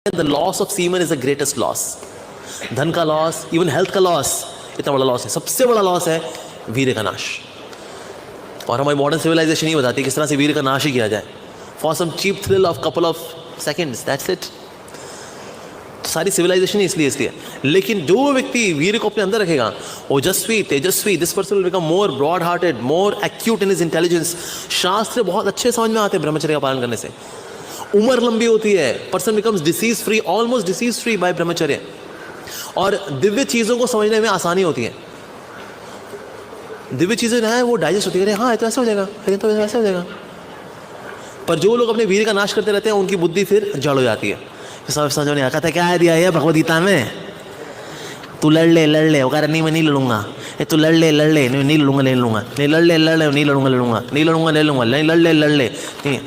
The loss of semen is the greatest loss. धन का loss, even health का loss, इतना बड़ा लॉस है. सबसे बड़ा लॉस है वीर्य का नाश. और हमारी मॉडर्न सिविलाइजेशन ही बताती है किस तरह से वीर्य का नाश ही किया जाए. For some cheap thrill of couple of seconds, that's it. सारी सिविलाइजेशन ही इसलिए. लेकिन जो व्यक्ति वीर्य को अपने अंदर रखेगा, ओजस्वी, तेजस्वी, this person will become more broad hearted, more acute in his intelligence. शास्त्र बहुत अच्छे समझ में आते हैं ब्रह्मचर्य का पालन करने से. उम्र लंबी होती है. Person becomes disease free, almost disease free by brahmacharya. और दिव्य चीज़ों को समझने में आसानी होती है. दिव्य चीज़ें हैं वो डाइजेस्ट होती है. हाँ ये तो ऐसा हो जाएगा, ये तो ऐसा हो जाएगा. पर जो लोग अपने वीर्य का नाश करते रहते हैं उनकी बुद्धि फिर जड़ हो जाती है. सब समझ नहीं आता क्या है दिया है भगवद गीता में, तू लड़ ले. वो कह रहा नहीं मैं नहीं लड़ूंगा. तू लड़ ले नहीं लड़ूंगा नहीं लड़ ले नहीं लड़ ले. नहीं,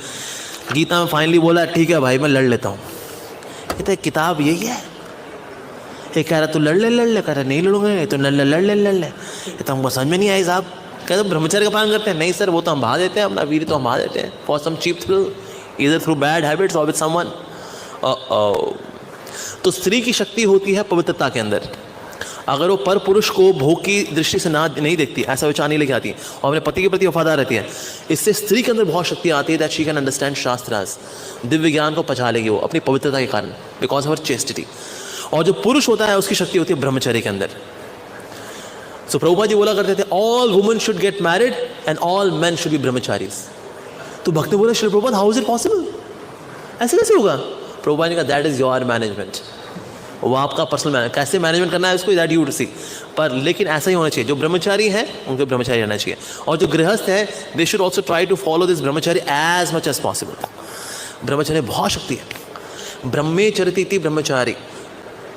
गीता में फाइनली बोला ठीक है भाई मैं लड़ लेता हूँ. कहते किताब यही है. ये कह रहा तू लड़ ले, कह रहा नहीं लड़ूंगा. तो लड़ ले. तो हमको समझ में नहीं आई साहब. कहते ब्रह्मचर्य का पालन करते हैं. नहीं सर, वो तो हम बहा देते हैं अपना वीर्य, तो हम बहा देते हैं for some cheap thrill, either through bad habits और विद समवन. तो स्त्री की शक्ति होती है पवित्रता के अंदर. अगर वो पर पुरुष को भोग की दृष्टि से नहीं देखती, ऐसा विचार नहीं लेके आती और अपने पति के प्रति वफादार रहती है, इससे स्त्री के अंदर बहुत शक्ति आती है. That she can understand shastras. Divya ज्ञान को पचा लेगी वो अपनी पवित्रता के कारण, बिकॉज ऑफ हर चेस्टिटी. और जो पुरुष होता है उसकी शक्ति होती है ब्रह्मचर्य के अंदर. सो प्रभुपाद जी बोला करते थे all women should get married and all man should be brahmacharis. तो भक्त ने बोला Shri Prabhupada how is it possible, ऐसे कैसे होगा? प्रभुपाद ने कहा दैट इज योर मैनेजमेंट. वो आपका पर्सनल कैसे मैनेजमेंट करना है उसको दैट यू सी. पर लेकिन ऐसा ही होना चाहिए. जो ब्रह्मचारी है उनको ब्रह्मचारी रहना चाहिए. और जो गृहस्थ है they should also try to follow this brahmachari as much as possible. ब्रह्मचर्य बहुत शक्ति है. ब्रह्मे चरती ब्रह्मचारी.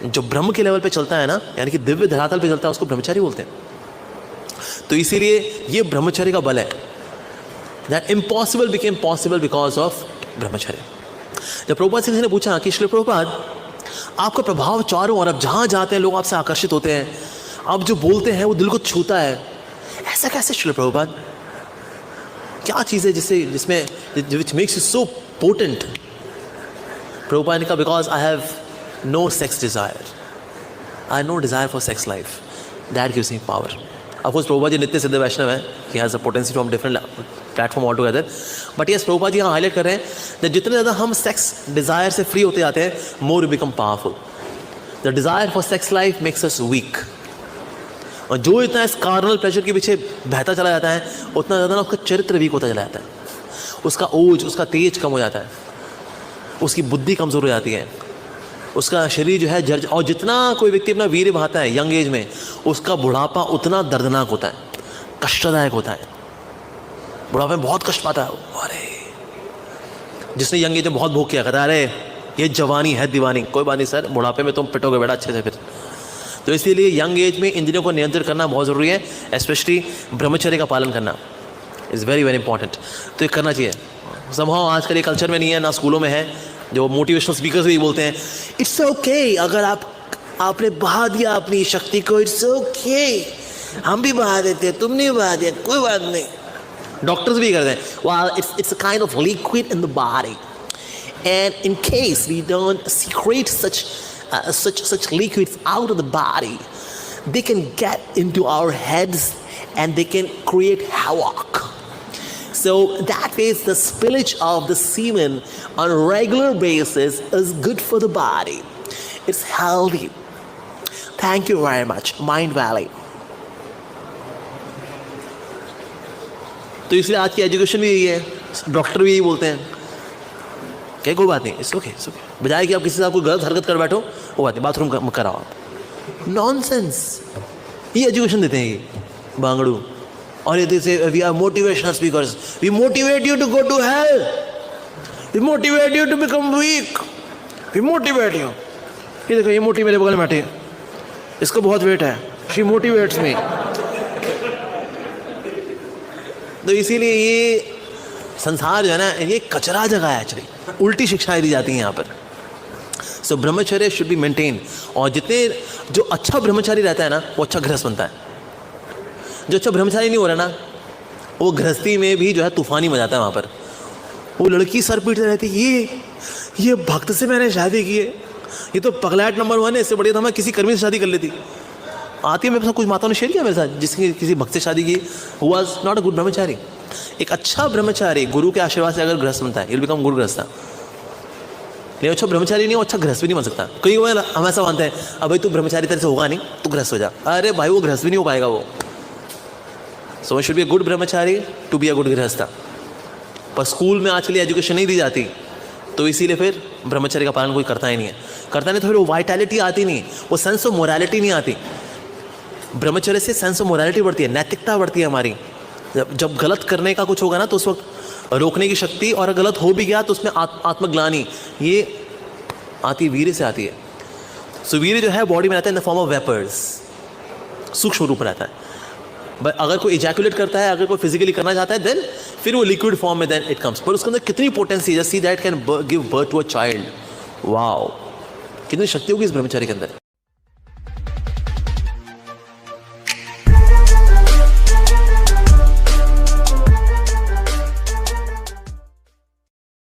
जो ब्रह्म के लेवल पे चलता है ना, यानी कि दिव्य धरातल पे चलता है, उसको ब्रह्मचारी बोलते हैं. तो इसीलिए ये ब्रह्मचर्य का बल है. That impossible became possible because of ब्रह्मचर्य. जब प्रभुपाद सिंह ने पूछा कि श्री प्रभुपाद आपका प्रभाव चारों ओर, अब जहाँ जाते हैं लोग आपसे आकर्षित होते हैं, आप जो बोलते हैं वो दिल को छूता है, ऐसा कैसे श्री प्रभुपाद? क्या चीज़ है जिसमें which makes you so potent? Prabhupada ने कहा because I have no sex desire. I have no desire for sex life. That gives me power. Of course, Prabhupada ji नित्य सिद्ध वैष्णव है. He has a potency from different platform altogether. But yes, Prabhupada जी यहाँ highlight कर रहे हैं कि जितने ज़्यादा हम सेक्स डिज़ायर से फ्री होते जाते हैं, more we become powerful. The desire for sex life makes us weak. और जो इतना इस कार्नल प्लेजर के पीछे बहता चला जाता है, उतना ज़्यादा ना उसका चरित्र वीक होता चला जाता है. उसका ओज, उसका तेज कम हो जाता है, उसकी बुद्धि कमज़ोर हो जाती है, उसका शरीर जो है जर्ज. और जितना कोई व्यक्ति अपना वीर्य बहाता है यंग एज में, उसका बुढ़ापा उतना दर्दनाक होता है, कष्टदायक होता है. बुढ़ापे में बहुत कष्ट पाता है. अरे जिसने यंग एज में बहुत भोग किया, कहता है अरे ये जवानी है दीवानी. कोई बात नहीं सर, बुढ़ापे में तुम पिटोगे बेटा अच्छे से फिर. तो इसीलिए यंग एज में इंद्रियों को नियंत्रित करना बहुत ज़रूरी है. स्पेशली ब्रह्मचर्य का पालन करना इज़ वेरी वेरी इंपॉर्टेंट. तो ये करना चाहिए. समहाउ आजकल ये कल्चर में नहीं है, ना स्कूलों में है. जो मोटिवेशनल स्पीकर्स भी बोलते हैं इट्स ओके, अगर आपने बहा दिया अपनी शक्ति को, इट्स ओके, हम भी बहा देते हैं, तुम नहीं बहा दिया, कोई बात नहीं. डॉक्टर्स भी करते हैं. well it's a kind of liquid in the body, and in case we don't secrete such liquids out of the body, they can get into our heads and they can create havoc. So that means the spillage of the semen on a regular basis is good for the body. It's healthy. Thank you very much, Mind Valley. तो इसलिए आज की education भी यही है, doctor भी यही बोलते हैं. क्या कोई बात नहीं, इट्स ओके. बजाय कि आप किसी से आपको गलत हरकत कर बैठो, वो बात नहीं, बाथरूम कराओ आप. नॉनसेंस. ये एजुकेशन देते हैं ये बांगड़ू. और ये से we are motivational speakers, we motivate you to go to hell, we motivate you to become weak, we motivate you. ये देखो ये मोटी मेरे बगल में बैठी, इसको बहुत वेट है, शी मोटिवेट्स मी. तो इसीलिए ये संसार जो है ना, ये कचरा जगह है एक्चुअली. उल्टी शिक्षाएं दी जाती हैं यहाँ पर. सो ब्रह्मचर्य शुड बी मेंटेन. और जितने जो अच्छा ब्रह्मचारी रहता है ना, वो अच्छा गृहस्थ बनता है. जो अच्छा ब्रह्मचारी नहीं हो रहा ना, वो गृहस्थी में भी जो है तूफानी मचाता है. वहाँ पर वो लड़की सर पीटते रहती, ये भक्त से मैंने शादी की है, ये तो पगलाहट नंबर 1 है, इससे बढ़िया था मैं किसी कर्मी से शादी कर लेती। आती है मेरे पास, कुछ माताओं ने शेयर किया मेरे साथ जिसकी किसी भक्त से शादी की, who was not a good ब्रह्मचारी। एक अच्छा ब्रह्मचारी गुरु के आशीर्वाद से अगर गृहस्थ बनता है, विल बिकम गुड गृहस्थ। नहीं अच्छा ब्रह्मचारी नहीं हो, अच्छा गृहस्थ भी नहीं बन सकता। कई बार हम ऐसा मानते हैं, अब भाई तू ब्रह्मचारी तरह से होगा नहीं, तू गृहस्थ हो जा। अरे भाई वो गृहस्थ भी नहीं हो पाएगा वो। So one should be a good Brahmachari to be a good गृहस्थ। पर स्कूल में आजकल एजुकेशन नहीं दी जाती, तो इसीलिए फिर ब्रह्मचर्य का पालन कोई करता ही नहीं है। करता नहीं तो फिर वो वाइटैलिटी आती नहीं, वो सेंस ऑफ मोरालिटी नहीं आती। ब्रह्मचर्य से सेंस ऑफ मोरालिटी बढ़ती है, नैतिकता बढ़ती है हमारी। जब गलत करने का कुछ होगा ना तो उस वक्त रोकने की शक्ति, और अगर गलत हो भी गया तो उसमें आत्मग्लानी ये आती वीर्य से आती है। सो वीर्य जो है बॉडी में रहता है in the form of vapours, सूक्ष्म रूप रहता है। बट अगर कोई इजैकुलेट करता है, अगर कोई फिजिकली करना चाहता है, देन फिर वो लिक्विड फॉर्म में देन इट कम्स। पर उसके अंदर कितनी पोटेंसी है, just see that can give birth to a child. Wow, कितनी शक्ति होगी इस ब्रह्मचारी के अंदर।